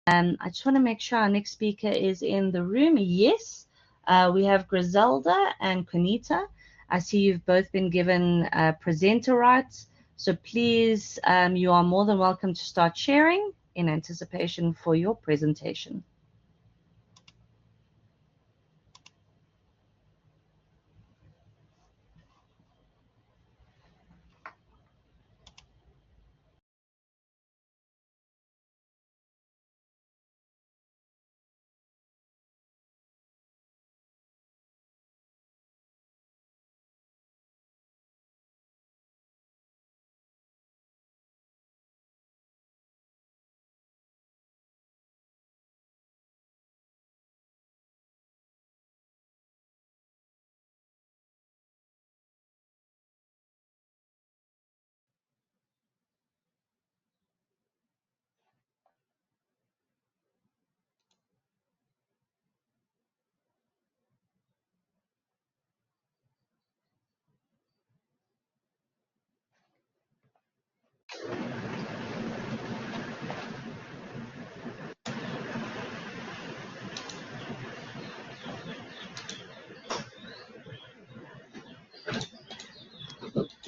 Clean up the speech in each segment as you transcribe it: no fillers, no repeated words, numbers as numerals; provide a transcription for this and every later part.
I just want to make sure our next speaker is in the room. Yes, we have Grazelde and Qanitah. I see you've both been given presenter rights. So please, you are more than welcome to start sharing in anticipation for your presentation.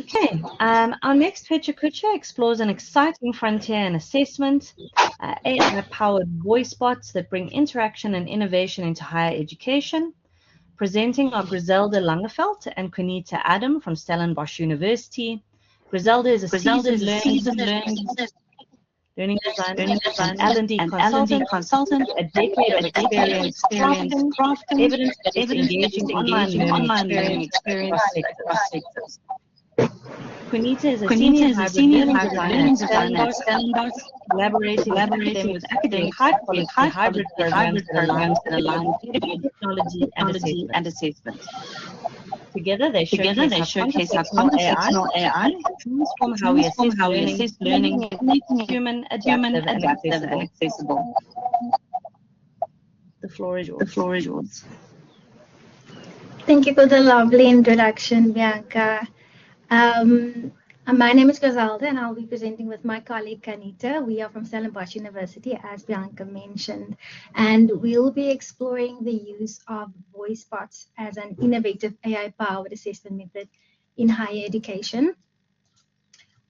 Okay, our next feature explores an exciting frontier in assessment, AI-powered voice bots that bring interaction and innovation into higher education. Presenting are Grazelde Langeveldt and Qanitah Adam from Stellenbosch University. Grazelde is a seasoned learning designer and L&D consultant, a decade of experience crafting evidence-based engaging online learning experience across sectors. Qanitah is a senior hybrid learning designer at Stellenbosch, collaborating with academics high-quality hybrid programs that align with technology and assessment. Together, they showcase how conversational AI transform how we assess learning, making human, adaptive, and accessible. The floor is yours. Thank you for the lovely introduction, Bianca. My name is Grazelde, and I'll be presenting with my colleague Qanitah. We are from Stellenbosch University, as Bianca mentioned, and we'll be exploring the use of voice bots as an innovative AI-powered assessment method in higher education.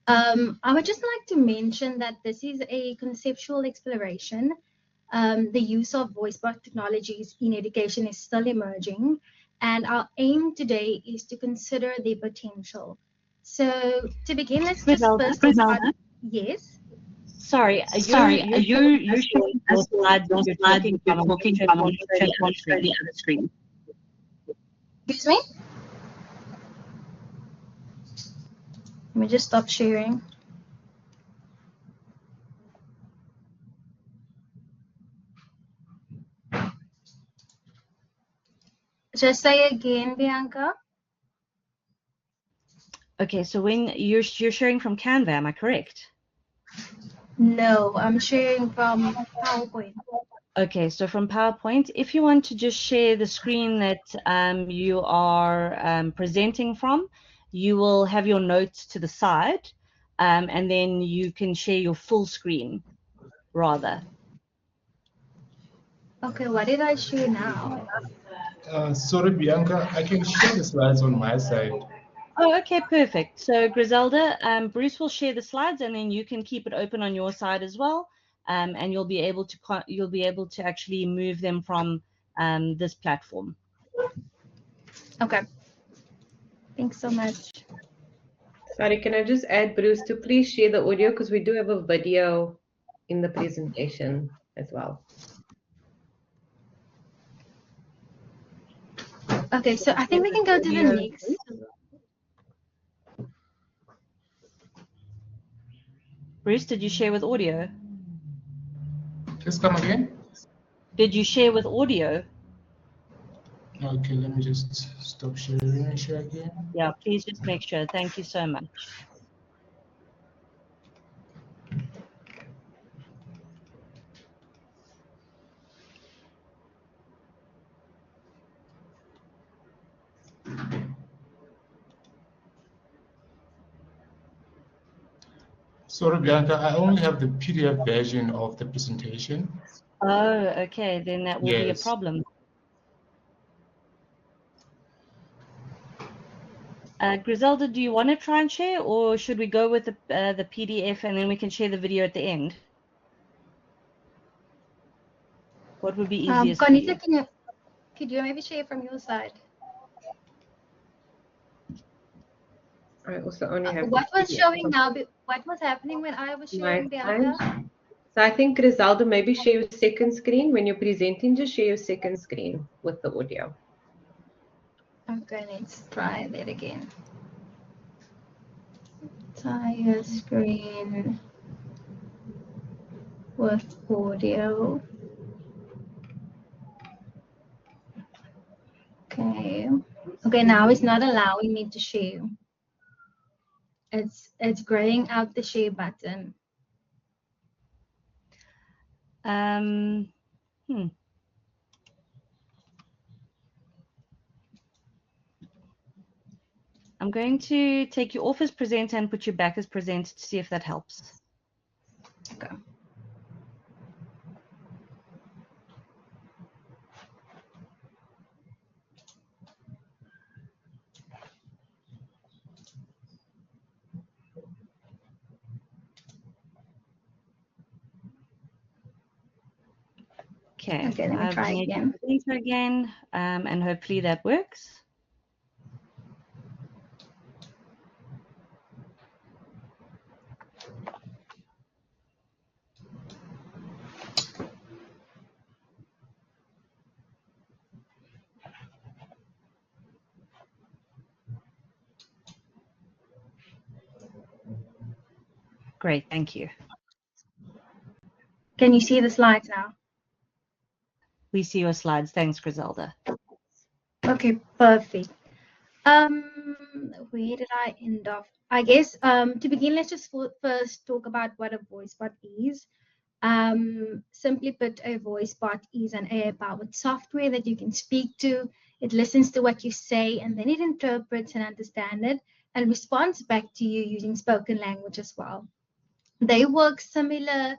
I would just like to mention that this is a conceptual exploration. The use of voice bot technologies in education is still emerging, and our aim today is to consider their potential. So to begin, let's just first start. Yes. Sorry, you're showing those slides when you're talking from the other screen. Excuse me? Let me just stop sharing. Just say again, Bianca. Okay, so when you're sharing from Canva, am I correct? No, I'm sharing from PowerPoint. Okay, so from PowerPoint, if you want to just share the screen that you are presenting from, you will have your notes to the side, and then you can share your full screen, rather. Okay, what did I share now? Sorry, Bianca, I can share the slides on my side. Oh, okay, perfect. So Grazelde, Bruce will share the slides, and then you can keep it open on your side as well, and you'll be able to actually move them from this platform. Okay. Thanks so much. Sorry, can I just add, Bruce, to please share the audio, because we do have a video in the presentation as well. Okay, so I think we can go to the next. Bruce, did you share with audio? Just come again. Did you share with audio? Okay, let me just stop sharing and share again. Yeah, please just make sure. Thank you so much. Sorry, Bianca, I only have the PDF version of the presentation. Oh, okay, then that will be a Yes. problem. Grazelde, do you want to try and share, or should we go with the PDF and then we can share the video at the end? What would be easiest for you? Qanitah, could you maybe share from your side? I also only have What was the showing PDF. now? What was happening when I was My sharing the time. other? So I think Grazelde, maybe share your second screen. When you're presenting, just share your second screen with the audio. Okay, let's try that again. Entire screen with audio. Okay. Okay, now it's not allowing me to share. It's graying out the share button. I'm going to take you off as presenter and put you back as presenter to see if that helps. Okay. Okay, let me try again. Presenter again, and hopefully that works. Great, thank you. Can you see the slides now? We see your slides. Thanks, Grazelde. Okay, perfect. Where did I end off? I guess to begin, let's just first talk about what a voice bot is. Simply put, a voice bot is an AI-powered software that you can speak to. It listens to what you say, and then it interprets and understands it and responds back to you using spoken language as well. They work similar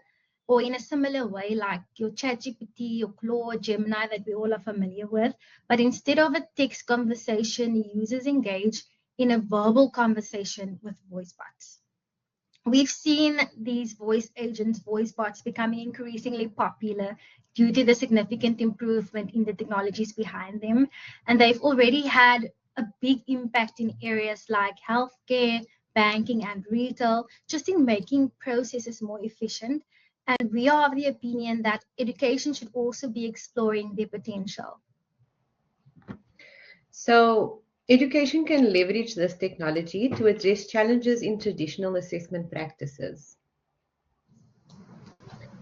or in a similar way like your ChatGPT or Claude, Gemini that we all are familiar with. But instead of a text conversation, users engage in a verbal conversation with voice bots. We've seen these voice agents, voice bots becoming increasingly popular due to the significant improvement in the technologies behind them. And they've already had a big impact in areas like healthcare, banking, and retail, just in making processes more efficient. And we are of the opinion that education should also be exploring their potential. So education can leverage this technology to address challenges in traditional assessment practices.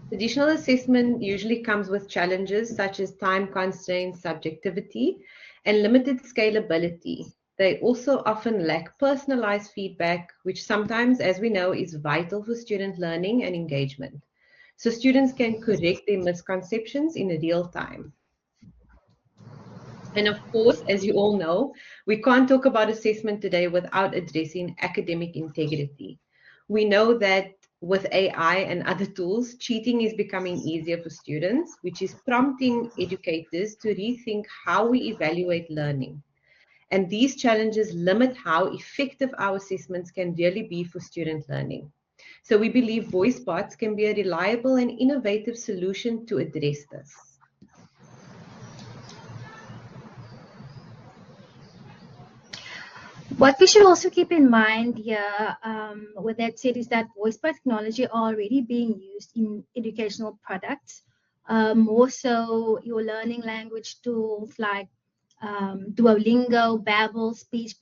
Traditional assessment usually comes with challenges such as time constraints, subjectivity, and limited scalability. They also often lack personalized feedback, which sometimes, as we know, is vital for student learning and engagement. So students can correct their misconceptions in real time. And of course, as you all know, we can't talk about assessment today without addressing academic integrity. We know that with AI and other tools, cheating is becoming easier for students, which is prompting educators to rethink how we evaluate learning. And these challenges limit how effective our assessments can really be for student learning. So we believe voice bots can be a reliable and innovative solution to address this. What we should also keep in mind here, with that said, is that voice bot technology are already being used in educational products. More so, your learning language tools like Duolingo, Babbel, Speech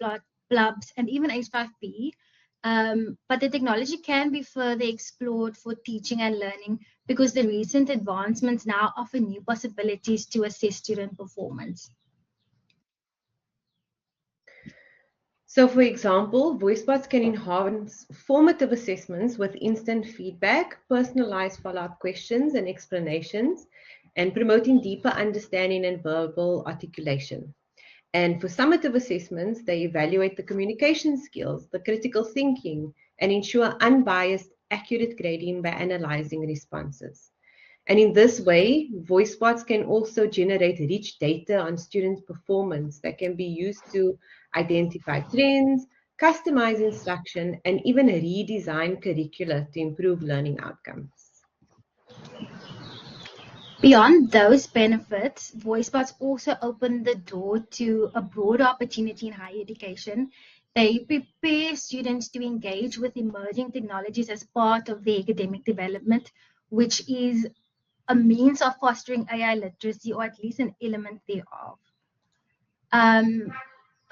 Blubs, and even H5P. But the technology can be further explored for teaching and learning because the recent advancements now offer new possibilities to assess student performance. So, for example, voice bots can enhance formative assessments with instant feedback, personalized follow-up questions and explanations, and promoting deeper understanding and verbal articulation. And for summative assessments, they evaluate the communication skills, the critical thinking, and ensure unbiased, accurate grading by analyzing responses. And in this way, voice bots can also generate rich data on students' performance that can be used to identify trends, customize instruction, and even redesign curricula to improve learning outcomes. Beyond those benefits, voice bots also open the door to a broader opportunity in higher education. They prepare students to engage with emerging technologies as part of their academic development, which is a means of fostering AI literacy, or at least an element thereof.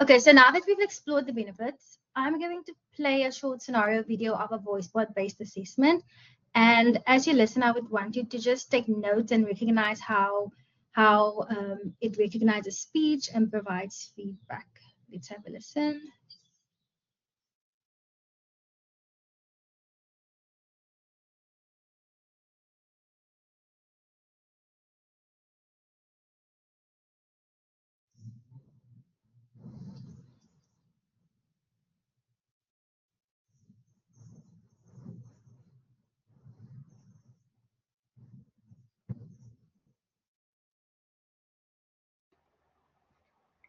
Okay, so now that we've explored the benefits, I'm going to play a short scenario video of a voice bot based assessment. And as you listen, I would want you to just take notes and recognize how it recognizes speech and provides feedback. Let's have a listen.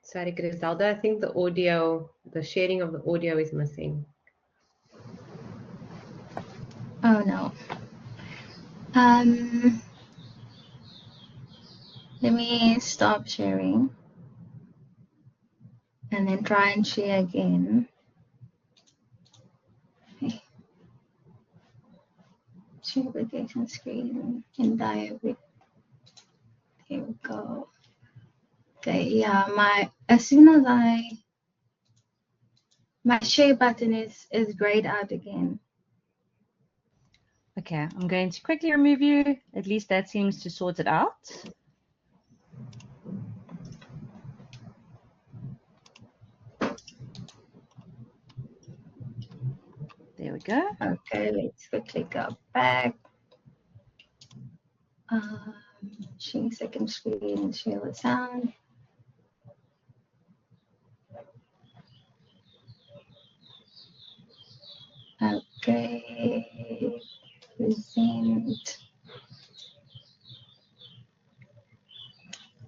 Sorry, Grazelde, I think the sharing of the audio is missing. Oh no. Let me stop sharing and then try and share again. Okay. Share application screen in diary. Here we go. Okay, yeah, as soon as my share button is grayed out again. Okay, I'm going to quickly remove you. At least that seems to sort it out. There we go. Okay, let's quickly go back. Share second screen and share the sound. Okay, present.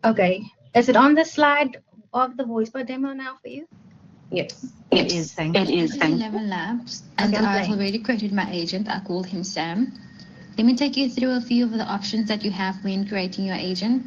Okay, is it on the slide of the voice bot demo now for you? Yes. It is, thank you. It is 11 labs, and Okay, I've already created my agent. I called him Sam. Let me take you through a few of the options that you have when creating your agent.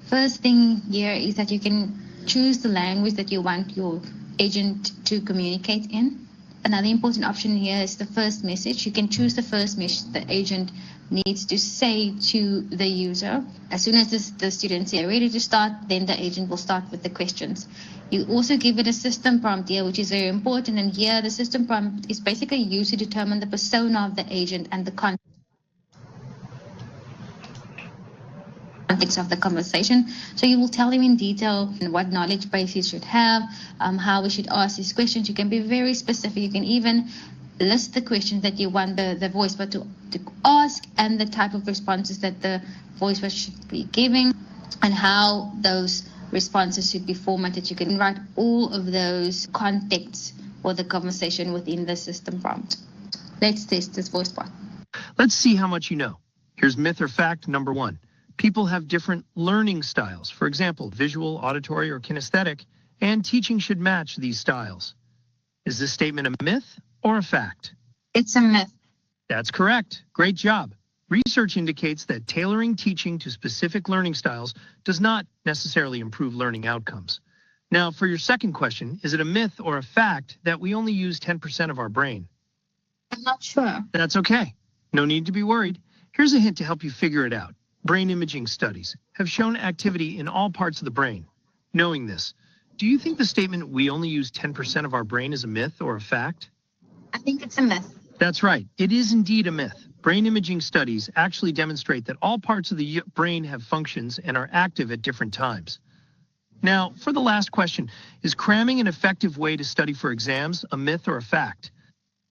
First thing here is that you can choose the language that you want your agent to communicate in. Another important option here is the first message. You can choose the first message the agent needs to say to the user. As soon as the students are ready to start, then the agent will start with the questions. You also give it a system prompt here, which is very important. And here the system prompt is basically used to determine the persona of the agent and the context of the conversation. So you will tell him in detail what knowledge base he should have, how we should ask these questions. You can be very specific. You can even list the questions that you want the voice bot to ask and the type of responses that the voice bot should be giving and how those responses should be formatted. You can write all of those contexts for the conversation within the system prompt. Let's test this voice bot. Let's see how much you know. Here's myth or fact number 1. People have different learning styles. For example, visual, auditory, or kinesthetic, and teaching should match these styles. Is this statement a myth or a fact? It's a myth. That's correct. Great job. Research indicates that tailoring teaching to specific learning styles does not necessarily improve learning outcomes. Now, for your second question, is it a myth or a fact that we only use 10% of our brain? I'm not sure. That's okay. No need to be worried. Here's a hint to help you figure it out. Brain imaging studies have shown activity in all parts of the brain. Knowing this, do you think the statement we only use 10% of our brain is a myth or a fact? I think it's a myth. That's right. It is indeed a myth. Brain imaging studies actually demonstrate that all parts of the brain have functions and are active at different times. Now, for the last question, is cramming an effective way to study for exams a myth or a fact?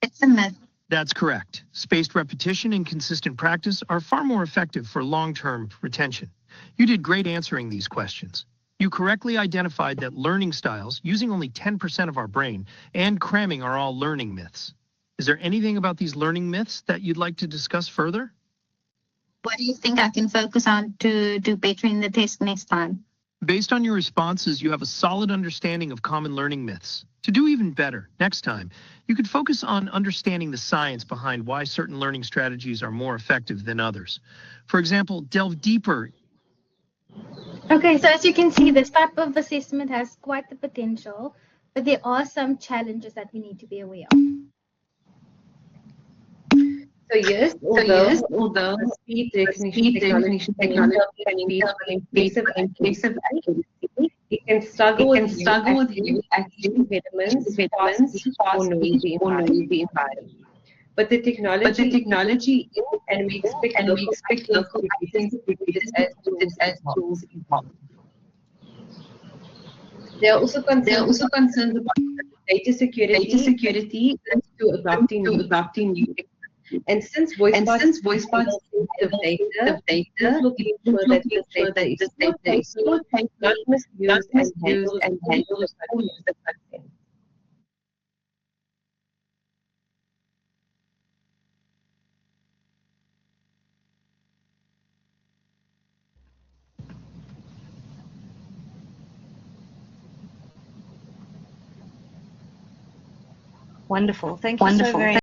It's a myth. That's correct. Spaced repetition and consistent practice are far more effective for long-term retention. You did great answering these questions. You correctly identified that learning styles, using only 10% of our brain, and cramming are all learning myths. Is there anything about these learning myths that you'd like to discuss further? What do you think I can focus on to do better in the test next time? Based on your responses, you have a solid understanding of common learning myths. To do even better next time, you could focus on understanding the science behind why certain learning strategies are more effective than others. For example, delve deeper. Okay, so as you can see, this type of assessment has quite the potential, but there are some challenges that we need to be aware of. So yes, although the speed recognition technology can impressive accuracy, it can struggle with impediments, fast or noisy environment. But the technology and we expect local items to be used as tools evolve. There are also concerns about data security to adopting new technology. And since voice bots sensitive data, this will ensure that this data is not misused and handled as the content. Wonderful. Thank you so very much.